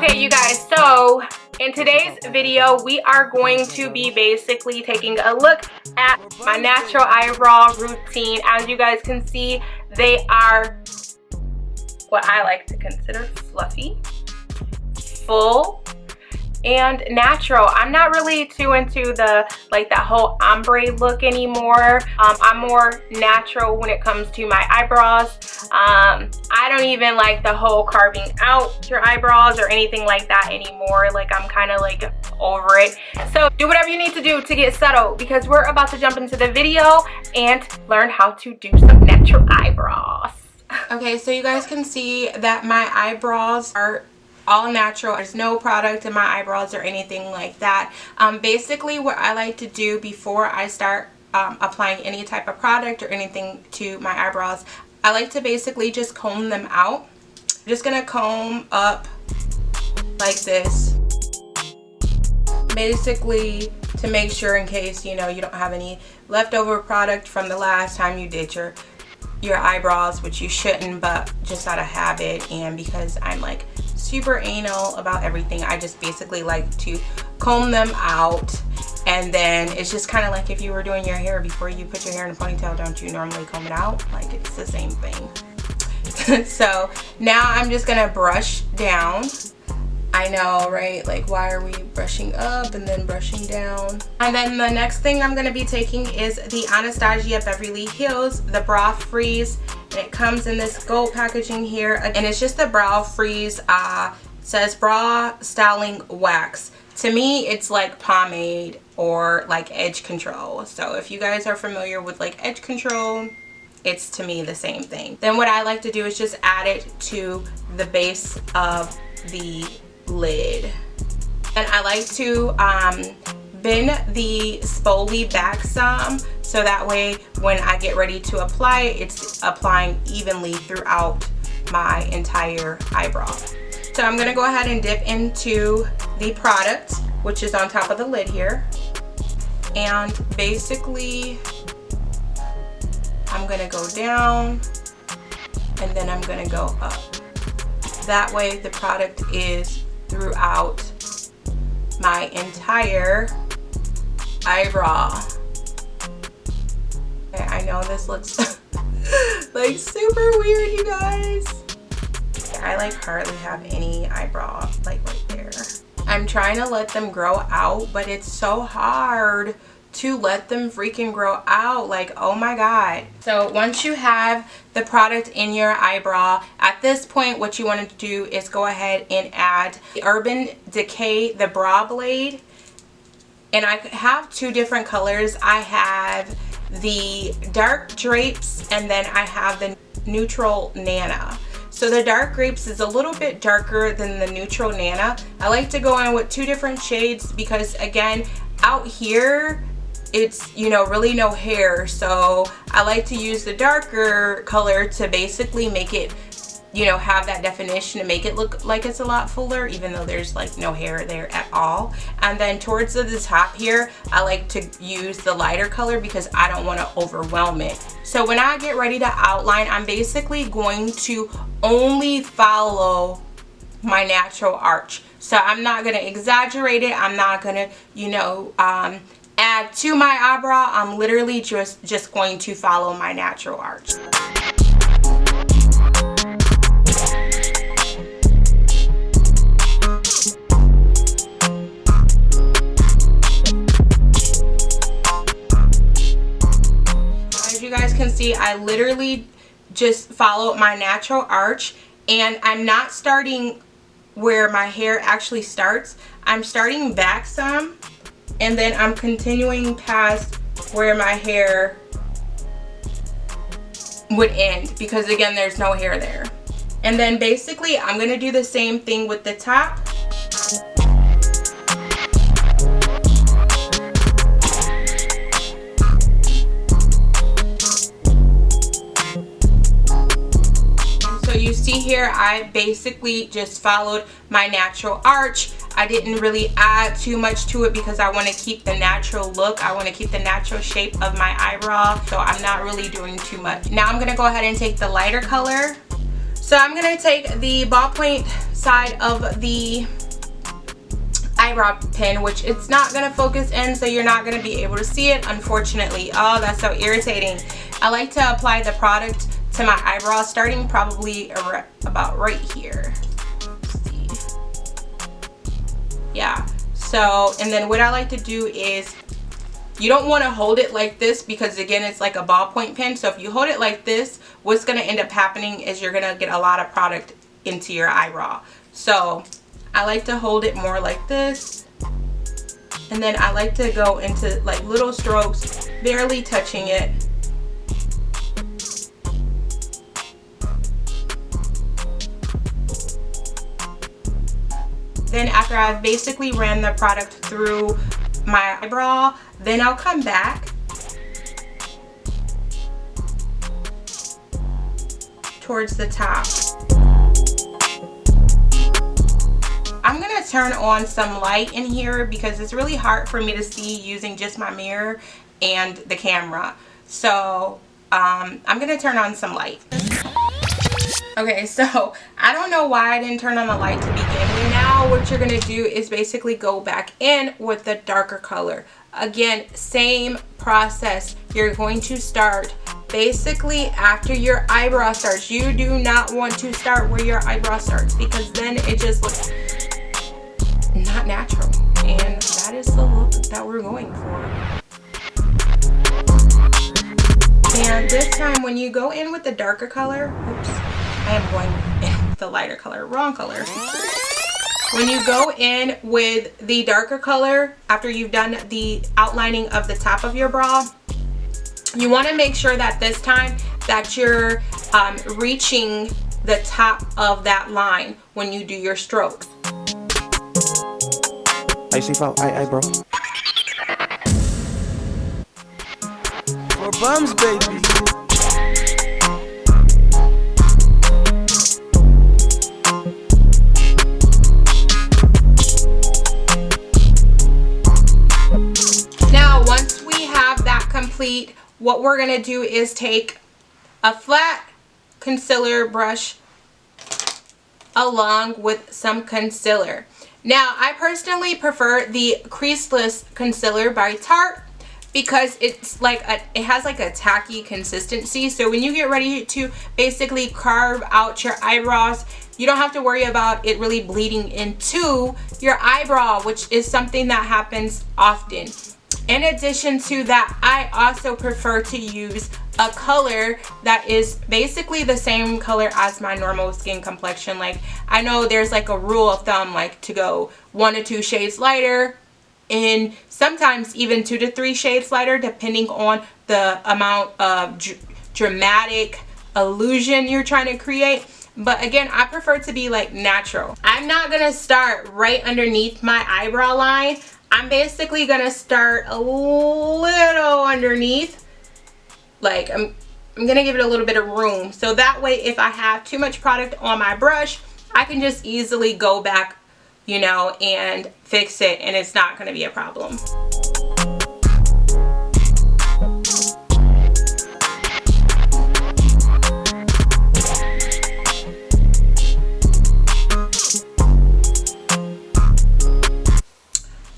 Okay, you guys, so in today's video, we are going to be basically taking a look at my natural eyebrow routine. As you guys can see, they are what I like to consider fluffy, full, and natural. I'm not really too into the that whole ombre look anymore. I'm more natural when it comes to my eyebrows. I don't even like the whole carving out your eyebrows or anything like that anymore. I'm kind of over it. So do whatever you need to do to get settled, because we're about to jump into the video and learn how to do some natural eyebrows. Okay, so you guys can see that my eyebrows are all natural. There's no product in my eyebrows or anything like that. Basically what I like to do before I start applying any type of product or anything to my eyebrows, I like to basically just comb them out. I'm just gonna comb up like this, basically to make sure, in case you don't have any leftover product from the last time you did your eyebrows, which you shouldn't, but just out of habit and because I'm super anal about everything, I just basically like to comb them out. And then it's just kind of like if you were doing your hair before you put your hair in a ponytail, don't you normally comb it out? It's the same thing. So now I'm just gonna brush down. I know, right? Why are we brushing up and then brushing down? And then the next thing I'm going to be taking is the Anastasia Beverly Hills, the Brow Freeze. And it comes in this gold packaging here. And it's just the Brow Freeze. It says Brow Styling Wax. To me, it's like pomade or edge control. So if you guys are familiar with edge control, it's to me the same thing. Then what I like to do is just add it to the base of the lid. And I like to bend the spoolie back some, so that way when I get ready to apply it, it's applying evenly throughout my entire eyebrow. So I'm gonna go ahead and dip into the product, which is on top of the lid here, and basically I'm gonna go down and then I'm gonna go up. That way the product is throughout my entire eyebrow. Okay, I know this looks super weird, you guys. I hardly have any eyebrow right there. I'm trying to let them grow out, but it's so hard to let them freaking grow out. Oh my god. So once you have the product in your eyebrow, at this point what you want to do is go ahead and add the Urban Decay, the brow blade. And I have two different colors. I have the dark grapes and then I have the neutral nana. So the dark grapes is a little bit darker than the neutral nana. I like to go in with two different shades because, again, out here it's really no hair, so I like to use the darker color to basically make it have that definition and make it look like it's a lot fuller, even though there's no hair there at all. And then towards the top here, I like to use the lighter color because I don't want to overwhelm it. So when I get ready to outline, I'm basically going to only follow my natural arch. So I'm not going to exaggerate it. I'm not going to add to my eyebrow. I'm literally just going to follow my natural arch. As you guys can see, I literally just follow my natural arch, and I'm not starting where my hair actually starts. I'm starting back some, and then I'm continuing past where my hair would end, because again, there's no hair there. And then basically I'm going to do the same thing with the top. So you see here, I basically just followed my natural arch. I didn't really add too much to it because I want to keep the natural look. I want to keep the natural shape of my eyebrow. So I'm not really doing too much. Now I'm going to go ahead and take the lighter color. So I'm gonna take the ballpoint side of the eyebrow pen, which it's not gonna focus in, so you're not gonna be able to see it, unfortunately. Oh, that's so irritating. I like to apply the product to my eyebrow starting probably about right here. Let's see. Yeah, so, and then what I like to do is, you don't want to hold it like this because again it's like a ballpoint pen. So if you hold it like this, what's going to end up happening is you're going to get a lot of product into your eyebrow. So I like to hold it more like this, and then I like to go into like little strokes, barely touching it. Then after I've basically ran the product through my eyebrow, then I'll come back towards the top. I'm gonna turn on some light in here because it's really hard for me to see using just my mirror and the camera. So I'm gonna turn on some light. Okay, so I don't know why I didn't turn on the light to begin with. Now what you're gonna do is basically go back in with the darker color. Again, same process. You're going to start basically after your eyebrow starts. You do not want to start where your eyebrow starts because then it just looks not natural, and that is the look that we're going for. And this time when you go in with the darker color, oops, I am going in with the lighter color, wrong color. When you go in with the darker color, after you've done the outlining of the top of your brow, you want to make sure that this time that you're reaching the top of that line when you do your strokes. Eyebrow. For bums, baby. Now, once we have that complete, what we're gonna do is take a flat concealer brush along with some concealer. Now, I personally prefer the Creaseless concealer by Tarte because it's like it has like a tacky consistency. So when you get ready to basically carve out your eyebrows, you don't have to worry about it really bleeding into your eyebrow, which is something that happens often. In addition to that, I also prefer to use a color that is basically the same color as my normal skin complexion. Like, I know there's like a rule of thumb, like to go 1 to 2 shades lighter, and sometimes even 2 to 3 shades lighter, depending on the amount of dramatic illusion you're trying to create. But again, I prefer to be like natural. I'm not gonna start right underneath my eyebrow line. I'm basically gonna start a little underneath. Like I'm gonna give it a little bit of room, so that way if I have too much product on my brush, I can just easily go back, you know, and fix it, and it's not gonna be a problem.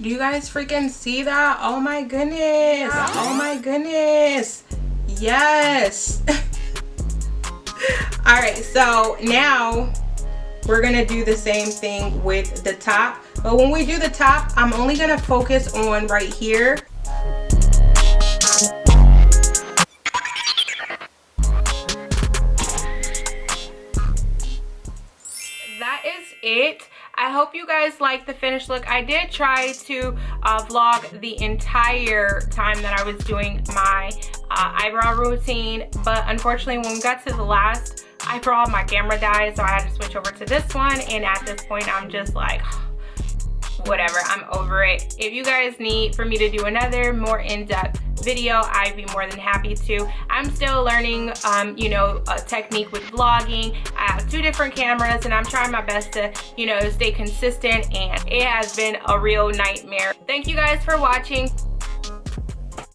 Do you guys freaking see that? Oh my goodness. Oh my goodness. Yes. All right, so now we're gonna do the same thing with the top. But when we do the top, I'm only gonna focus on right here. That is it. I hope you guys like the finished look. I did try to vlog the entire time that I was doing my eyebrow routine, but unfortunately when we got to the last eyebrow, my camera died, so I had to switch over to this one, and at this point I'm just like, whatever, I'm over it. If you guys need for me to do another more in-depth video, I'd be more than happy to. I'm still learning you know, a technique with vlogging. I have 2 different cameras and I'm trying my best to, you know, stay consistent, and it has been a real nightmare. Thank you guys for watching.